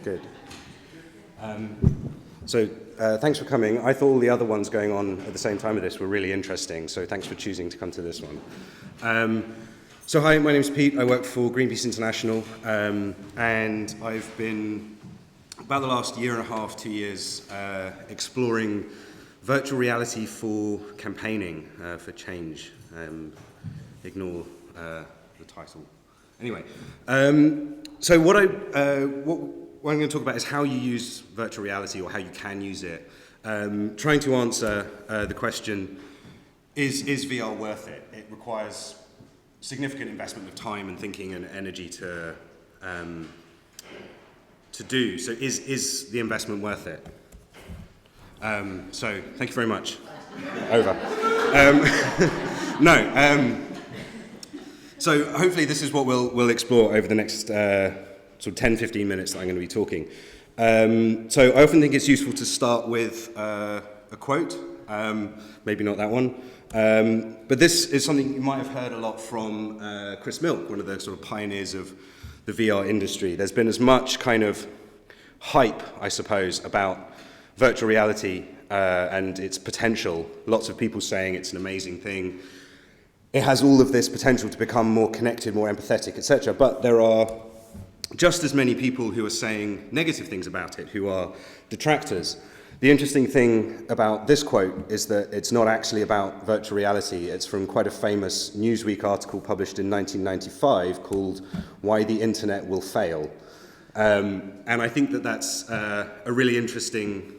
Good. Thanks for coming. I thought all the other ones going on at the same time of this were really interesting, so thanks for choosing to come to this one. Hi, my name's Pete. I work for Greenpeace International, and I've been, about the last year and a half, 2 years, exploring virtual reality for campaigning, for change. Ignore the title. Anyway, what I'm going to talk about is how you use virtual reality, or how you can use it. Trying to answer the question, is VR worth it? It requires significant investment of time and thinking and energy to do. So is the investment worth it? So thank you very much. Over. So hopefully this is what we'll explore over the next sort of 10-15 minutes that I'm going to be talking. So I often think it's useful to start with a quote, maybe not that one, but this is something you might have heard a lot from Chris Milk, one of the sort of pioneers of the VR industry. There's been as much kind of hype, I suppose, about virtual reality and its potential. Lots of people saying it's an amazing thing. It has all of this potential to become more connected, more empathetic, etc. But there are just as many people who are saying negative things about it, who are detractors. The interesting thing about this quote is that it's not actually about virtual reality. It's from quite a famous Newsweek article published in 1995 called "Why the Internet Will Fail." And I think that that's a really interesting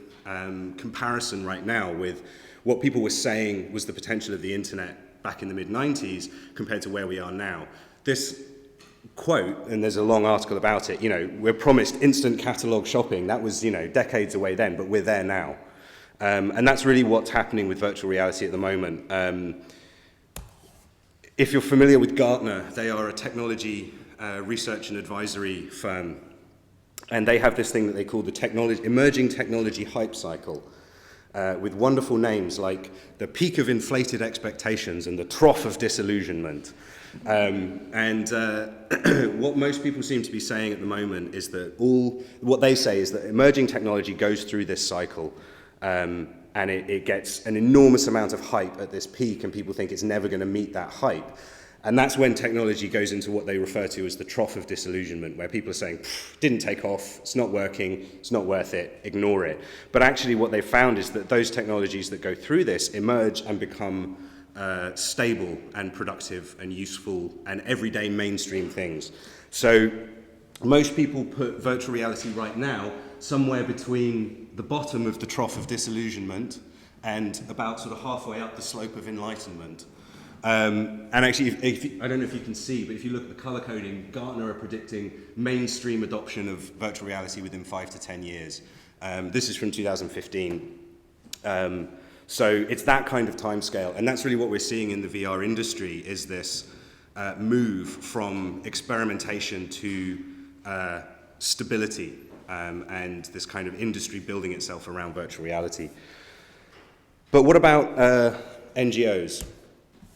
comparison right now with what people were saying was the potential of the internet back in the mid-90s compared to where we are now. This quote, and there's a long article about it, we're promised instant catalog shopping. That was, decades away then, but we're there now. And that's really what's happening with virtual reality at the moment. If you're familiar with Gartner, they are a technology research and advisory firm. And they have this thing that they call the emerging technology hype cycle, with wonderful names like the peak of inflated expectations and the trough of disillusionment. What most people seem to be saying at the moment is that what they say is that emerging technology goes through this cycle, and it gets an enormous amount of hype at this peak, and people think it's never going to meet that hype. And that's when technology goes into what they refer to as the trough of disillusionment, where people are saying, didn't take off, it's not working, it's not worth it, ignore it. But actually what they've found is that those technologies that go through this emerge and become stable and productive and useful and everyday mainstream things. So most people put virtual reality right now somewhere between the bottom of the trough of disillusionment and about sort of halfway up the slope of enlightenment. And actually, I don't know if you can see, but if you look at the color coding, Gartner are predicting mainstream adoption of virtual reality within 5 to 10 years. This is from 2015. So it's that kind of timescale, and that's really what we're seeing in the VR industry, is this move from experimentation to stability, and this kind of industry building itself around virtual reality. But what about NGOs?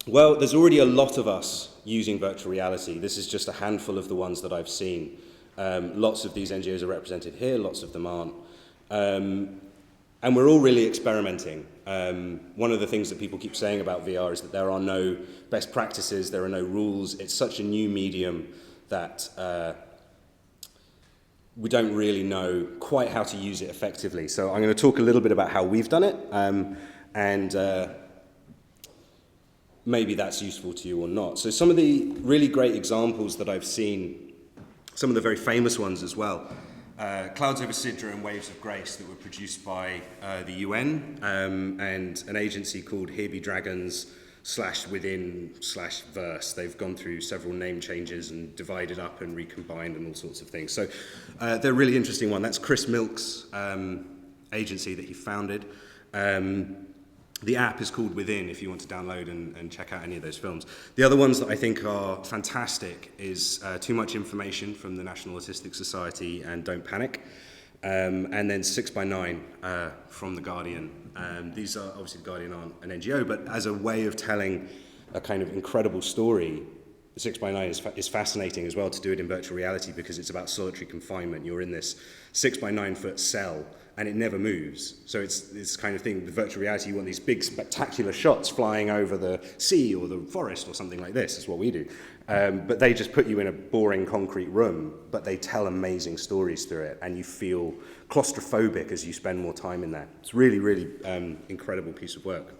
Well, there's already a lot of us using virtual reality. This is just a handful of the ones that I've seen. Lots of these NGOs are represented here, lots of them aren't. And we're all really experimenting. One of the things that people keep saying about VR is that there are no best practices, there are no rules. It's such a new medium that we don't really know quite how to use it effectively. So I'm going to talk a little bit about how we've done it, and maybe that's useful to you or not. So some of the really great examples that I've seen, some of the very famous ones as well, Clouds over Sidra and Waves of Grace, that were produced by the UN and an agency called Here Be Dragons /within/verse. They've gone through several name changes and divided up and recombined and all sorts of things. So they're a really interesting one. That's Chris Milk's agency that he founded. The app is called Within if you want to download and check out any of those films. The other ones that I think are fantastic is Too Much Information from the National Autistic Society and Don't Panic, and then 6x9 from The Guardian. These are, obviously The Guardian aren't an NGO, but as a way of telling a kind of incredible story, 6x9 is fascinating as well to do it in virtual reality because it's about solitary confinement. You're in this 6x9 foot cell and it never moves. So it's this kind of thing with virtual reality. You want these big spectacular shots flying over the sea or the forest or something like this. Is what we do. But they just put you in a boring concrete room, but they tell amazing stories through it, and you feel claustrophobic as you spend more time in there. It's really, really incredible piece of work.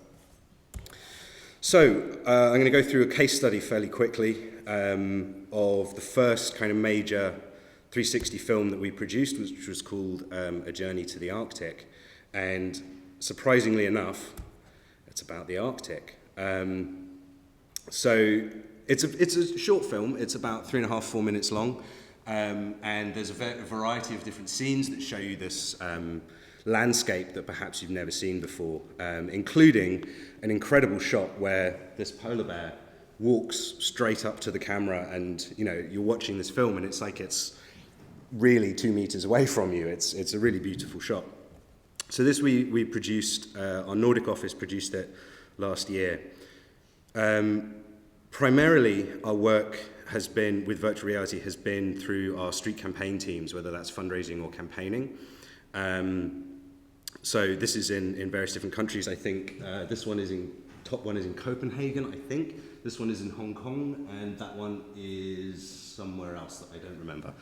So I'm going to go through a case study fairly quickly of the first kind of major 360 film that we produced, which was called A Journey to the Arctic. And surprisingly enough, it's about the Arctic. So it's a short film. It's about 3.5, 4 minutes long. And there's a variety of different scenes that show you this landscape that perhaps you've never seen before, including an incredible shot where this polar bear walks straight up to the camera, and you're watching this film and it's like it's really 2 meters away from you. It's a really beautiful shot. So this we produced, our Nordic office produced it last year. Primarily our work has been with virtual reality has been through our street campaign teams, whether that's fundraising or campaigning. So this is in various different countries. I think this one is top one is in Copenhagen, I think. This one is in Hong Kong, and that one is somewhere else that I don't remember.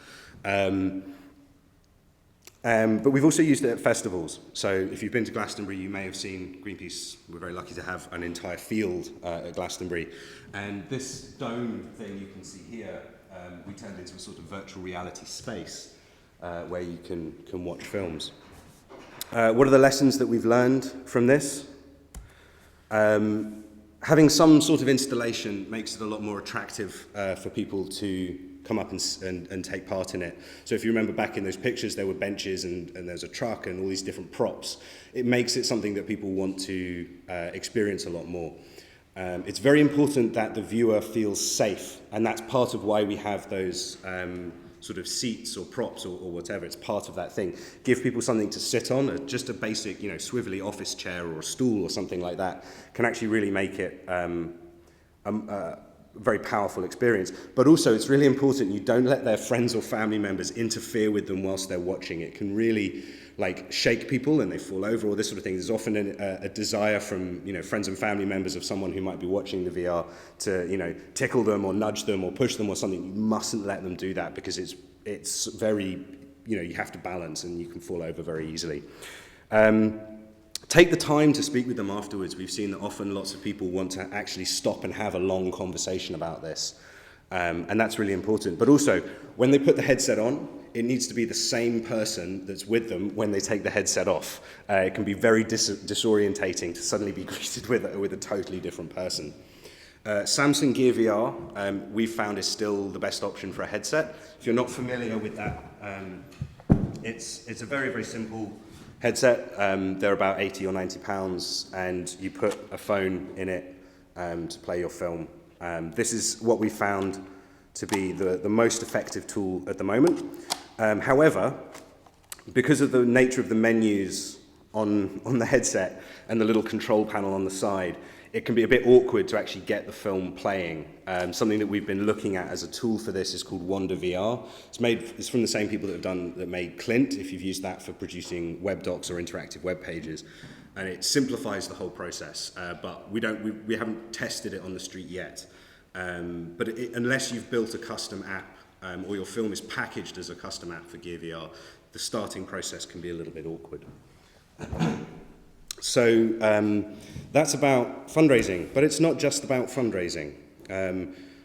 But we've also used it at festivals. So if you've been to Glastonbury, you may have seen Greenpeace. We're very lucky to have an entire field at Glastonbury. And this dome thing you can see here, we turned into a sort of virtual reality space where you can watch films. What are the lessons that we've learned from this? Having some sort of installation makes it a lot more attractive for people to come up and take part in it. So if you remember back in those pictures, there were benches and there's a truck and all these different props. It makes it something that people want to experience a lot more. It's very important that the viewer feels safe, and that's part of why we have those sort of seats or props or whatever. It's part of that thing. Give people something to sit on, just a basic, swivelly office chair or a stool or something like that can actually really make it a very powerful experience. But also it's really important you don't let their friends or family members interfere with them whilst they're watching. It can really shake people and they fall over, or this sort of thing. There's often a desire from friends and family members of someone who might be watching the VR to tickle them or nudge them or push them or something. You mustn't let them do that because it's very you have to balance and you can fall over very easily. Take the time to speak with them afterwards. We've seen that often lots of people want to actually stop and have a long conversation about this. And that's really important. But also, when they put the headset on, it needs to be the same person that's with them when they take the headset off. It can be very disorientating to suddenly be greeted with a totally different person. Samsung Gear VR, we've found is still the best option for a headset. If you're not familiar with that, it's a very, very simple headset. They're about 80 or 90 pounds, and you put a phone in it to play your film. This is what we found to be the most effective tool at the moment. However, because of the nature of the menus on the headset and the little control panel on the side, it can be a bit awkward to actually get the film playing. Something that we've been looking at as a tool for this is called Wander VR. It's from the same people that made Clint, if you've used that for producing web docs or interactive web pages. And it simplifies the whole process, but we haven't tested it on the street yet. But unless you've built a custom app or your film is packaged as a custom app for Gear VR, the starting process can be a little bit awkward. So that's about fundraising, but it's not just about fundraising.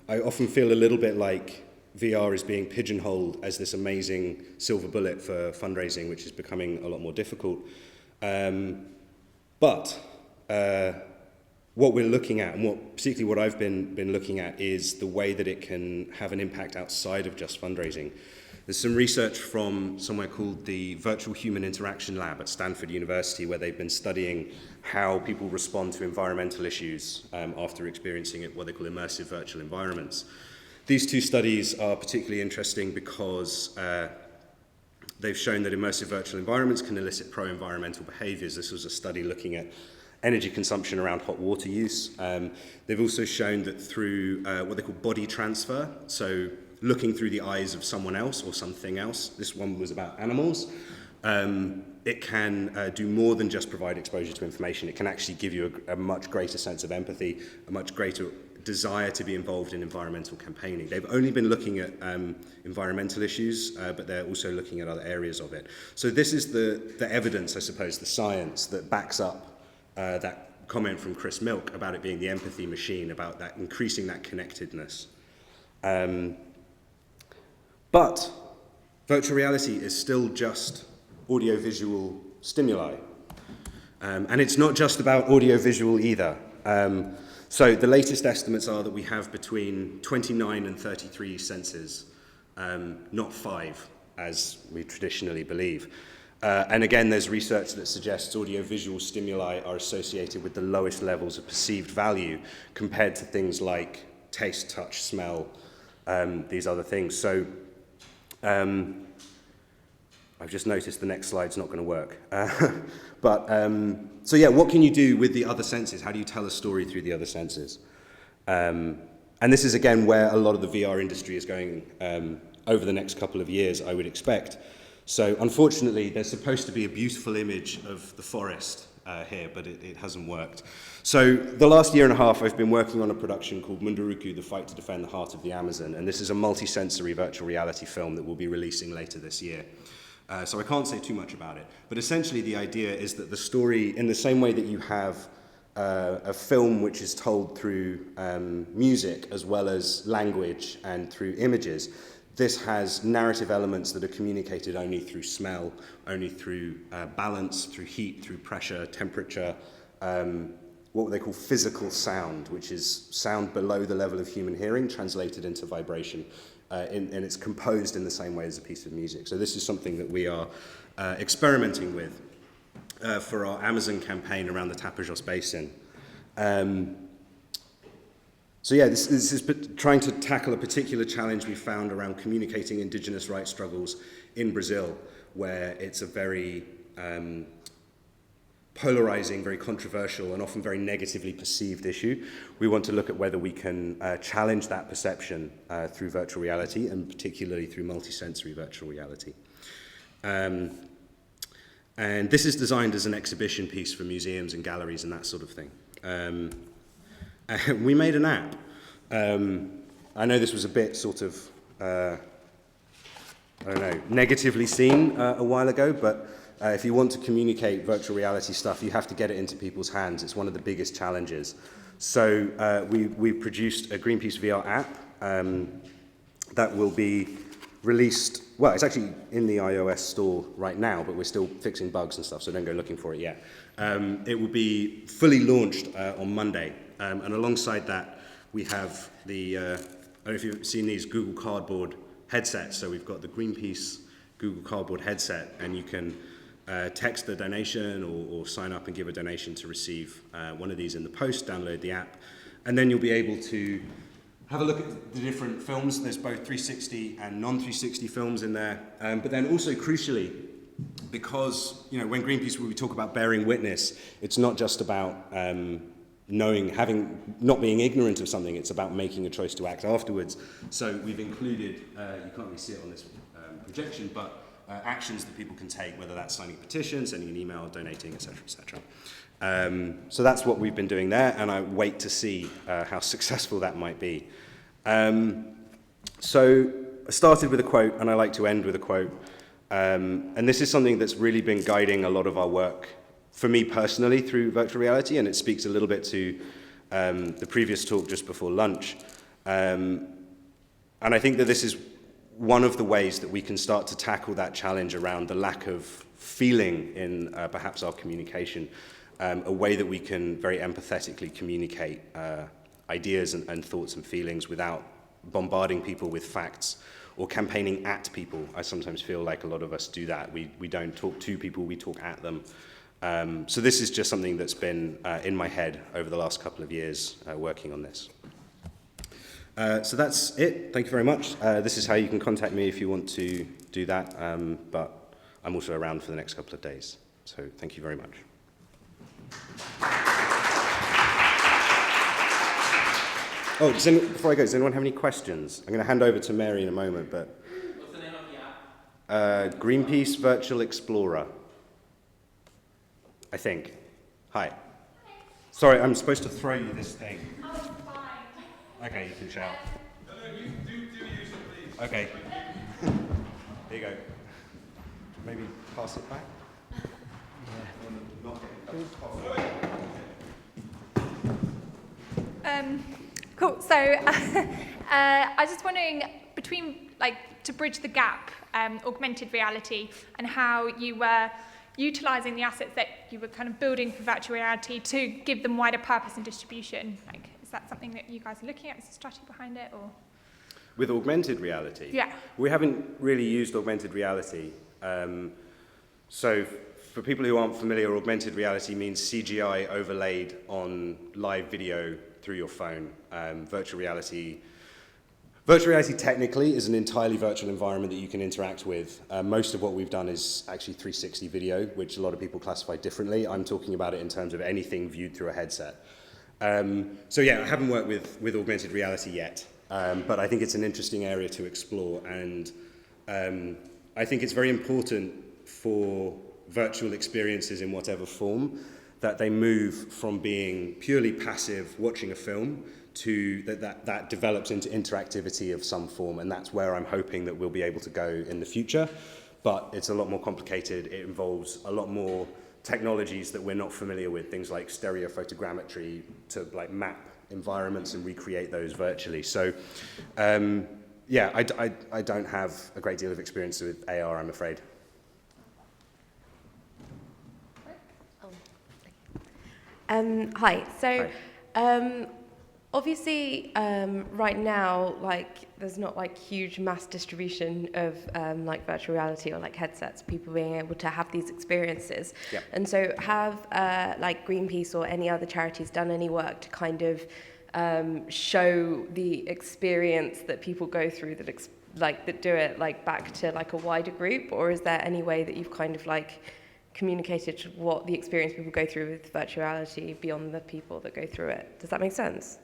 I often feel a little bit like VR is being pigeonholed as this amazing silver bullet for fundraising, which is becoming a lot more difficult. But what we're looking at, and particularly what I've been looking at, is the way that it can have an impact outside of just fundraising. There's some research from somewhere called the Virtual Human Interaction Lab at Stanford University, where they've been studying how people respond to environmental issues after experiencing what they call immersive virtual environments. These two studies are particularly interesting because they've shown that immersive virtual environments can elicit pro-environmental behaviors. This was a study looking at energy consumption around hot water use. They've also shown that through what they call body transfer, so looking through the eyes of someone else or something else, this one was about animals, it can do more than just provide exposure to information. It can actually give you a much greater sense of empathy, a much greater desire to be involved in environmental campaigning. They've only been looking at environmental issues, but they're also looking at other areas of it. So this is the evidence, I suppose, the science that backs up that comment from Chris Milk about it being the empathy machine, about that increasing that connectedness. But virtual reality is still just audiovisual stimuli. And it's not just about audiovisual either. So the latest estimates are that we have between 29 and 33 senses, not 5, as we traditionally believe. And again, there's research that suggests audiovisual stimuli are associated with the lowest levels of perceived value compared to things like taste, touch, smell, these other things. So I've just noticed the next slide's not going to work. So yeah, what can you do with the other senses? How do you tell a story through the other senses? And this is, again, where a lot of the VR industry is going over the next couple of years, I would expect. So unfortunately, there's supposed to be a beautiful image of the forest here, but it hasn't worked. So the last year and a half, I've been working on a production called Munduruku, The Fight to Defend the Heart of the Amazon, and this is a multi-sensory virtual reality film that we'll be releasing later this year. So I can't say too much about it, but essentially the idea is that the story, in the same way that you have a film which is told through music as well as language and through images, this has narrative elements that are communicated only through smell, only through balance, through heat, through pressure, temperature, what they call physical sound, which is sound below the level of human hearing, translated into vibration. And it's composed in the same way as a piece of music. So this is something that we are experimenting with for our Amazon campaign around the Tapajós Basin. So yeah, this is trying to tackle a particular challenge we found around communicating indigenous rights struggles in Brazil, where it's a very polarizing, very controversial, and often very negatively perceived issue. We want to look at whether we can challenge that perception through virtual reality, and particularly through multisensory virtual reality. And this is designed as an exhibition piece for museums and galleries and that sort of thing. We made an app. I know this was a bit sort of, I don't know, negatively seen a while ago, but if you want to communicate virtual reality stuff, you have to get it into people's hands. It's one of the biggest challenges. So we produced a Greenpeace VR app that will be released. Well, it's actually in the iOS store right now, but we're still fixing bugs and stuff, so don't go looking for it yet. It will be fully launched on Monday. And alongside that, we have the, I don't know if you've seen these Google Cardboard headsets. So we've got the Greenpeace Google Cardboard headset, and you can text a donation or sign up and give a donation to receive one of these in the post, download the app, and then you'll be able to have a look at the different films. There's both 360 and non-360 films in there, but then also crucially, because when Greenpeace, we talk about bearing witness, it's not just about not being ignorant of something, it's about making a choice to act afterwards. So we've included, you can't really see it on this projection, but actions that people can take, whether that's signing a petition, sending an email, donating, etc., etc. So that's what we've been doing there, and I wait to see how successful that might be. So I started with a quote, and I like to end with a quote. And this is something that's really been guiding a lot of our work for me personally through virtual reality, and it speaks a little bit to the previous talk just before lunch. And I think that this is one of the ways that we can start to tackle that challenge around the lack of feeling in perhaps our communication, a way that we can very empathetically communicate ideas and thoughts and feelings without bombarding people with facts or campaigning at people. I sometimes feel like a lot of us do that. We don't talk to people, we talk at them. So this is just something that's been in my head over the last couple of years working on this. So that's it. Thank you very much. This is how you can contact me if you want to do that, but I'm also around for the next couple of days. So thank you very much. Oh, before I go, does anyone have any questions? I'm going to hand over to Mary in a moment, but... What's the name of the app? Greenpeace Virtual Explorer, I think. Hi. Sorry, I'm supposed to throw you this thing. Oh, it's fine. Okay, you can shout. No, you do use it, please. Okay. Here you go. Maybe pass it back? Cool. So I was just wondering, between, like, to bridge the gap, augmented reality, and how you were utilising the assets that you were kind of building for virtual reality to give them wider purpose and distribution. Like, is that something that you guys are looking at? Is the strategy behind it, or? With augmented reality? Yeah. We haven't really used augmented reality. So for people who aren't familiar, augmented reality means CGI overlaid on live video through your phone. Virtual reality technically is an entirely virtual environment that you can interact with. Most of what we've done is actually 360 video, which a lot of people classify differently. I'm talking about it in terms of anything viewed through a headset. So yeah, I haven't worked with augmented reality yet, but I think it's an interesting area to explore, and I think it's very important for virtual experiences in whatever form that they move from being purely passive watching a film to that develops into interactivity of some form, and that's where I'm hoping that we'll be able to go in the future. But it's a lot more complicated. It involves a lot more technologies that we're not familiar with, things like stereophotogrammetry to like map environments and recreate those virtually. So yeah, I don't have a great deal of experience with AR, I'm afraid. Hi. So, Hi. obviously, right now, like, there's not like huge mass distribution of like virtual reality or like headsets, people being able to have these experiences. Yep. And so, have like Greenpeace or any other charities done any work to kind of show the experience that people go through that do it like back to like a wider group, or is there any way that you've kind of like communicated what the experience people go through with virtuality beyond the people that go through it? Does that make sense?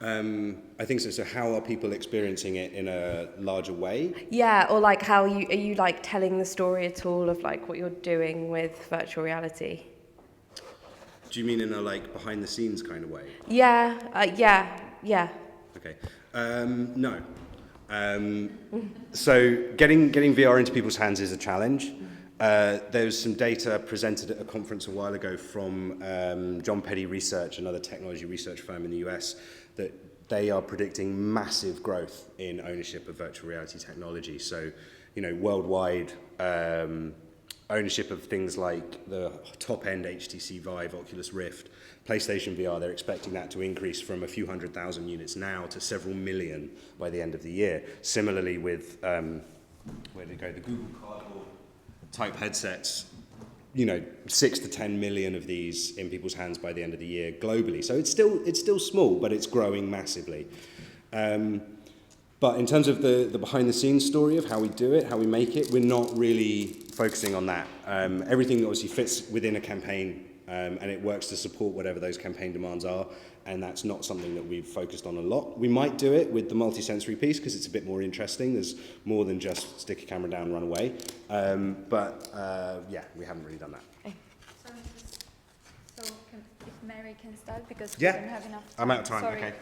I think so. So how are people experiencing it in a larger way? Yeah, or like are you like telling the story at all of like what you're doing with virtual reality? Do you mean in a like behind the scenes kind of way? Yeah, yeah. Okay. No. So getting VR into people's hands is a challenge. There's some data presented at a conference a while ago from John Petty Research, another technology research firm in the US, that they are predicting massive growth in ownership of virtual reality technology. So, you know, worldwide ownership of things like the top-end HTC Vive, Oculus Rift, PlayStation VR, they're expecting that to increase from a few 100,000 units now to several million by the end of the year. Similarly with, where did it go, the Google Cardboard type headsets, you know, 6 to 10 million of these in people's hands by the end of the year globally. So it's still small, but it's growing massively. But in terms of the behind the scenes story of how we do it, how we make it, we're not really focusing on that. Everything obviously fits within a campaign, and it works to support whatever those campaign demands are, and that's not something that we've focused on a lot. We might do it with the multi-sensory piece because it's a bit more interesting. There's more than just stick a camera down and run away. Yeah, we haven't really done that. So if Mary can start, because we Yeah, don't have enough time. I'm out of time, Sorry. okay.